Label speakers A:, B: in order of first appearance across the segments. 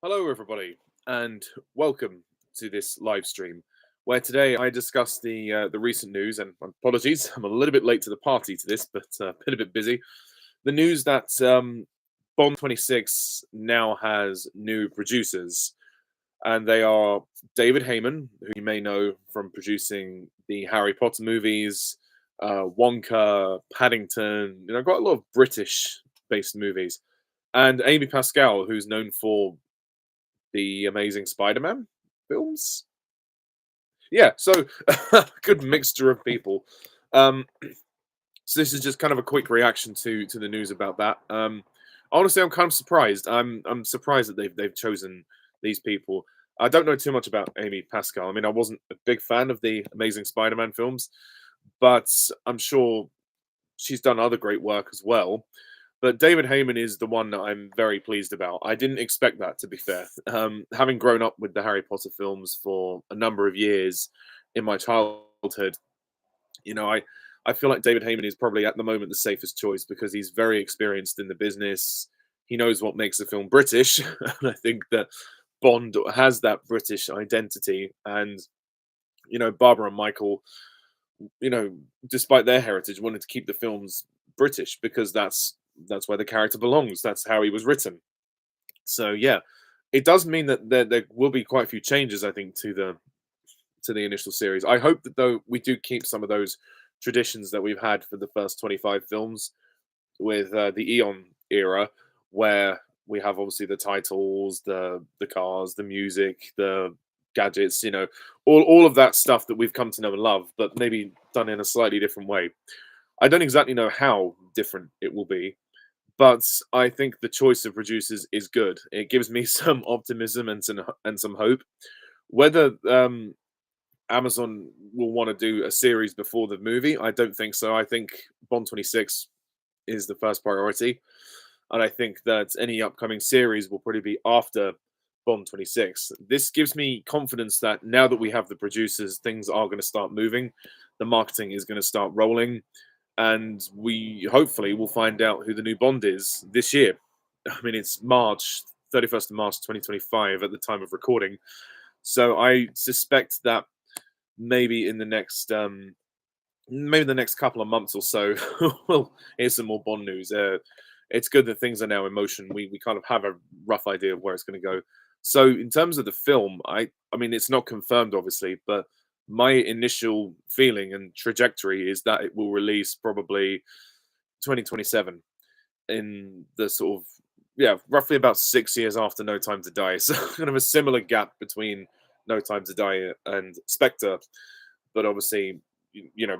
A: Hello, everybody, and welcome to this live stream, where today I discuss the recent news. And apologies, I'm a little bit late to the party to this, but been a bit busy. The news that Bond 26 now has new producers, and they are David Heyman, who you may know from producing the Harry Potter movies, Wonka, Paddington. Quite a lot of British-based movies, and Amy Pascal, who's known for the Amazing Spider-Man films. Yeah, so good mixture of people. Um, so this is just kind of a quick reaction to the news about that. Honestly, I'm kind of surprised. I'm surprised that they've chosen these people. I don't know too much about Amy Pascal. I mean, I wasn't a big fan of the Amazing Spider-Man films, but I'm sure she's done other great work as well. But David Heyman is the one that I'm very pleased about. I didn't expect that, to be fair. Having grown up with the Harry Potter films for a number of years in my childhood, I feel like David Heyman is probably at the moment the safest choice because he's very experienced in the business. He knows what makes a film British. And I think that Bond has that British identity. And, Barbara and Michael, despite their heritage, wanted to keep the films British because that's where the character belongs. That's how he was written. So yeah, it does mean that there will be quite a few changes, I think, to the initial series. I hope that though we do keep some of those traditions that we've had for the first 25 films with the Eon era, where we have obviously the titles, the cars, the music, the gadgets, all of that stuff that we've come to know and love, but maybe done in a slightly different way. I don't exactly know how different it will be, but I think the choice of producers is good. It gives me some optimism and some hope. Whether Amazon will want to do a series before the movie, I don't think so. I think Bond 26 is the first priority, and I think that any upcoming series will probably be after Bond 26. This gives me confidence that now that we have the producers, things are going to start moving. The marketing is going to start rolling, and we hopefully will find out who the new Bond is this year. I mean, it's March 31st of March 2025 at the time of recording, so I suspect that maybe in the next maybe the next couple of months or so, we'll hear some more Bond news. It's good that things are now in motion. We kind of have a rough idea of where it's going to go. So in terms of the film, I mean it's not confirmed obviously, but my initial feeling and trajectory is that it will release probably 2027 in the sort of, yeah, roughly about 6 years after No Time to Die. So kind of a similar gap between No Time to Die and Spectre, but obviously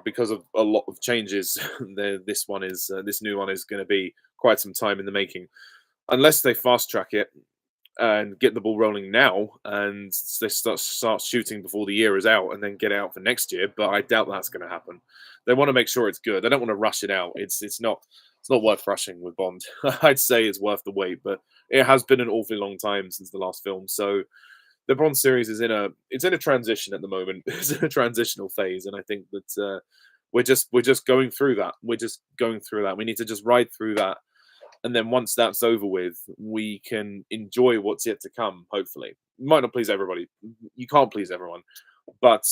A: because of a lot of changes, this new one is going to be quite some time in the making, unless they fast track it and get the ball rolling now, and they start shooting before the year is out, and then get it out for next year. But I doubt that's going to happen. They want to make sure it's good. They don't want to rush it out. It's not worth rushing with Bond. I'd say it's worth the wait, but it has been an awfully long time since the last film. So the Bond series is in a transition at the moment. It's in a transitional phase, and I think that we're just going through that. We're just going through that. We need to just ride through that, and then once that's over with, we can enjoy what's yet to come. Hopefully, it might not please everybody. You can't please everyone, but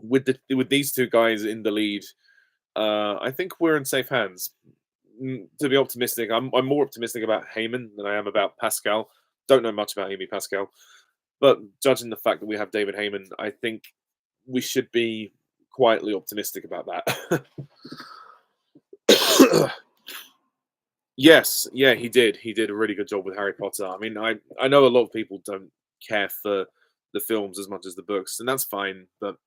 A: with these two guys in the lead, I think we're in safe hands. To be optimistic, I'm more optimistic about Heyman than I am about Pascal. Don't know much about Amy Pascal, but judging the fact that we have David Heyman, I think we should be quietly optimistic about that. Yes, yeah, he did. He did a really good job with Harry Potter. I mean, I know a lot of people don't care for the films as much as the books, and that's fine. But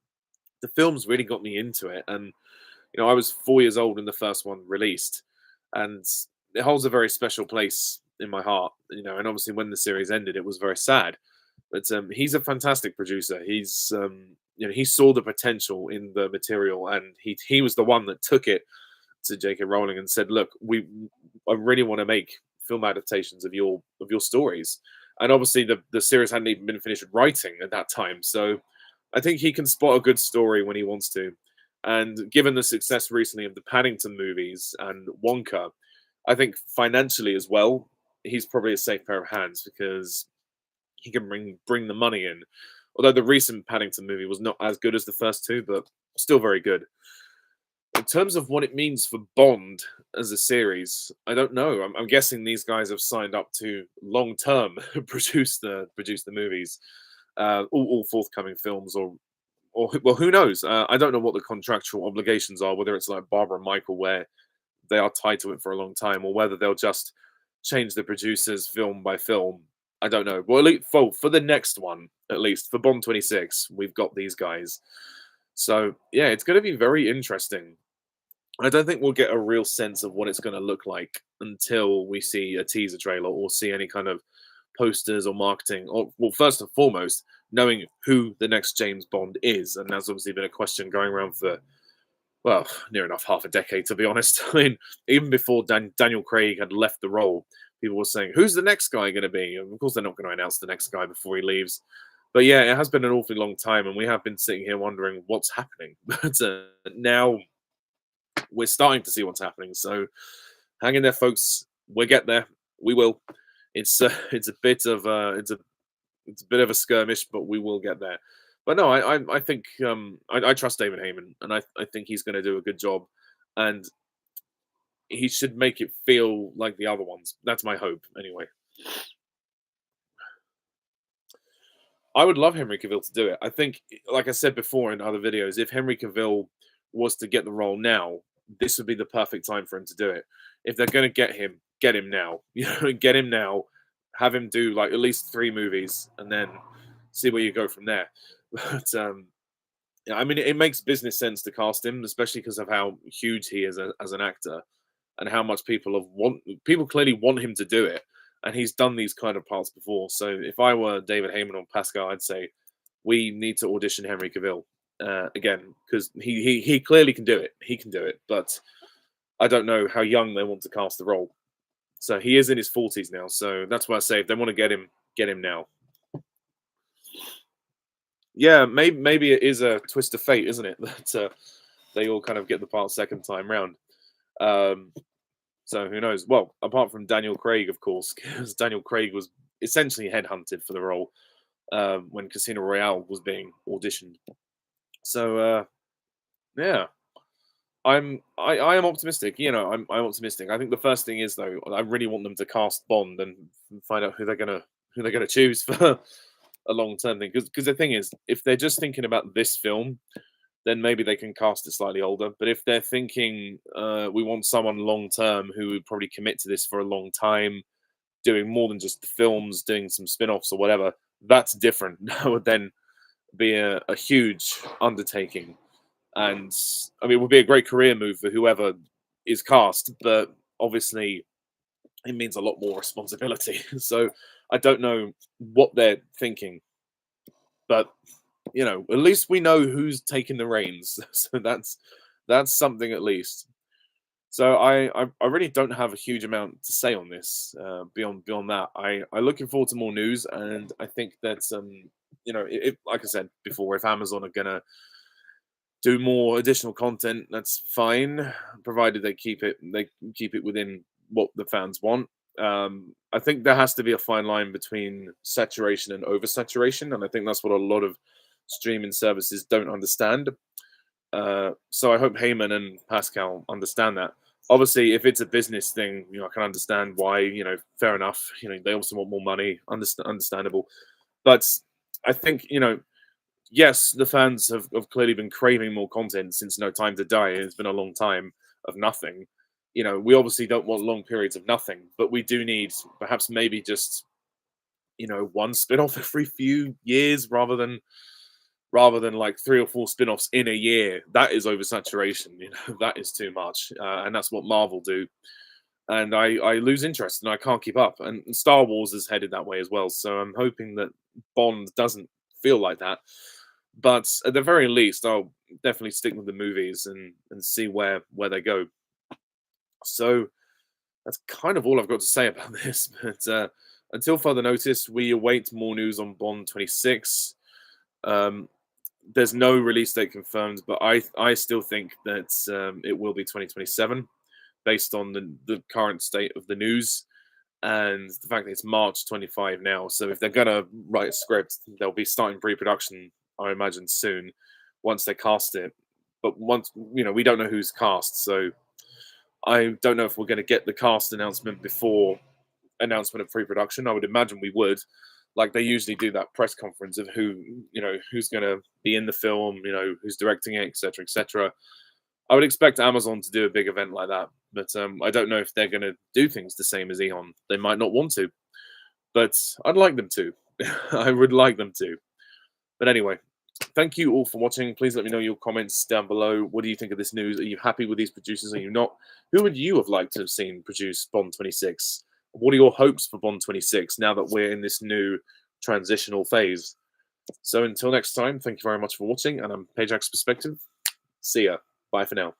A: the films really got me into it, and I was 4 years old when the first one released, and it holds a very special place in my heart. And obviously when the series ended, it was very sad. But he's a fantastic producer. He saw the potential in the material, and he was the one that took it to J.K. Rowling and said, "Look, I really want to make film adaptations of your stories." And obviously, the series hadn't even been finished writing at that time, so I think he can spot a good story when he wants to. And given the success recently of the Paddington movies and Wonka, I think financially as well, he's probably a safe pair of hands because he can bring the money in. Although the recent Paddington movie was not as good as the first two, but still very good. In terms of what it means for Bond as a series, I don't know. I'm guessing these guys have signed up to long term produce the movies, all forthcoming films, or well, who knows? I don't know what the contractual obligations are. Whether it's like Barbara and Michael, where they are tied to it for a long time, or whether they'll just change the producers film by film. I don't know. Well, at least for the next one, at least for Bond 26, we've got these guys. So yeah, it's going to be very interesting. I don't think we'll get a real sense of what it's going to look like until we see a teaser trailer or see any kind of posters or marketing. Or, well, first and foremost, knowing who the next James Bond is, and that's obviously been a question going around for well, near enough half a decade, to be honest. I mean, even before Daniel Craig had left the role, people were saying, "Who's the next guy going to be?" And of course, they're not going to announce the next guy before he leaves. But yeah, it has been an awfully long time, and we have been sitting here wondering what's happening. But now we're starting to see what's happening. So hang in there, folks. We'll get there. We will. It's a bit of it's a bit of a skirmish, but we will get there. But no, I think I trust David Heyman, and I think he's going to do a good job, and he should make it feel like the other ones. That's my hope, anyway. I would love Henry Cavill to do it. I think, like I said before in other videos, if Henry Cavill was to get the role now, this would be the perfect time for him to do it. If they're going to get him now. You know, get him now. Have him do like at least 3 movies, and then see where you go from there. But yeah, I mean, it makes business sense to cast him, especially because of how huge he is as an actor, and how much people clearly want him to do it, and he's done these kind of parts before. So if I were David Heyman or Pascal, I'd say we need to audition Henry Cavill again because he clearly can do it. He can do it, but I don't know how young they want to cast the role. So he is in his 40s now, so that's why I say if they want to get him now. Yeah, maybe it is a twist of fate, isn't it? That they all kind of get the part second time round. Um, so who knows? Well, apart from Daniel Craig, of course, because Daniel Craig was essentially headhunted for the role when Casino Royale was being auditioned. So yeah, I am optimistic. You know, I'm optimistic. I think the first thing is though, I really want them to cast Bond and find out who they're gonna choose for a long term thing. Because the thing is, if they're just thinking about this film, then maybe they can cast it slightly older. But if they're thinking we want someone long term who would probably commit to this for a long time, doing more than just the films, doing some spin offs or whatever, that's different. That would then be a huge undertaking. And I mean, it would be a great career move for whoever is cast, but obviously it means a lot more responsibility. So I don't know what they're thinking, but you know, at least we know who's taking the reins. So that's something at least. So I really don't have a huge amount to say on this beyond that. I'm looking forward to more news, and I think that you know, if like I said before, if Amazon are gonna do more additional content, that's fine, provided they keep it within what the fans want. I think there has to be a fine line between saturation and oversaturation, and I think that's what a lot of streaming services don't understand. So I hope Heyman and Pascal understand that. Obviously, if it's a business thing, you know, I can understand why. You know, fair enough. You know, they also want more money. Understandable. But I think you know, yes, the fans have clearly been craving more content since No Time to Die. It's been a long time of nothing. You know, we obviously don't want long periods of nothing, but we do need perhaps maybe just you know one spin-off every few years rather than like 3 or 4 spin-offs in a year. That is oversaturation. You know, that is too much, and that's what Marvel do. And I lose interest and I can't keep up. And Star Wars is headed that way as well. So I'm hoping that Bond doesn't feel like that. But at the very least, I'll definitely stick with the movies and see where they go. So that's kind of all I've got to say about this. But until further notice, we await more news on Bond 26. There's no release date confirmed, but I still think that it will be 2027 based on the current state of the news. and the fact that it's March 25 now. So if they're gonna write a script, they'll be starting pre-production, I imagine, soon once they cast it. But once we don't know who's cast, so I don't know if we're going to get the cast announcement before announcement of pre-production. I would imagine we would, like they usually do that press conference of who's going to be in the film, who's directing it, etc., etc. I would expect Amazon to do a big event like that, but I don't know if they're going to do things the same as Eon. They might not want to, but I'd like them to. I would like them to. But anyway, thank you all for watching. Please let me know your comments down below. What do you think of this news? Are you happy with these producers? Are you not? Who would you have liked to have seen produce Bond 26? What are your hopes for Bond 26 now that we're in this new transitional phase? So until next time, thank you very much for watching, and I'm Pajax Perspective. See ya. Bye for now.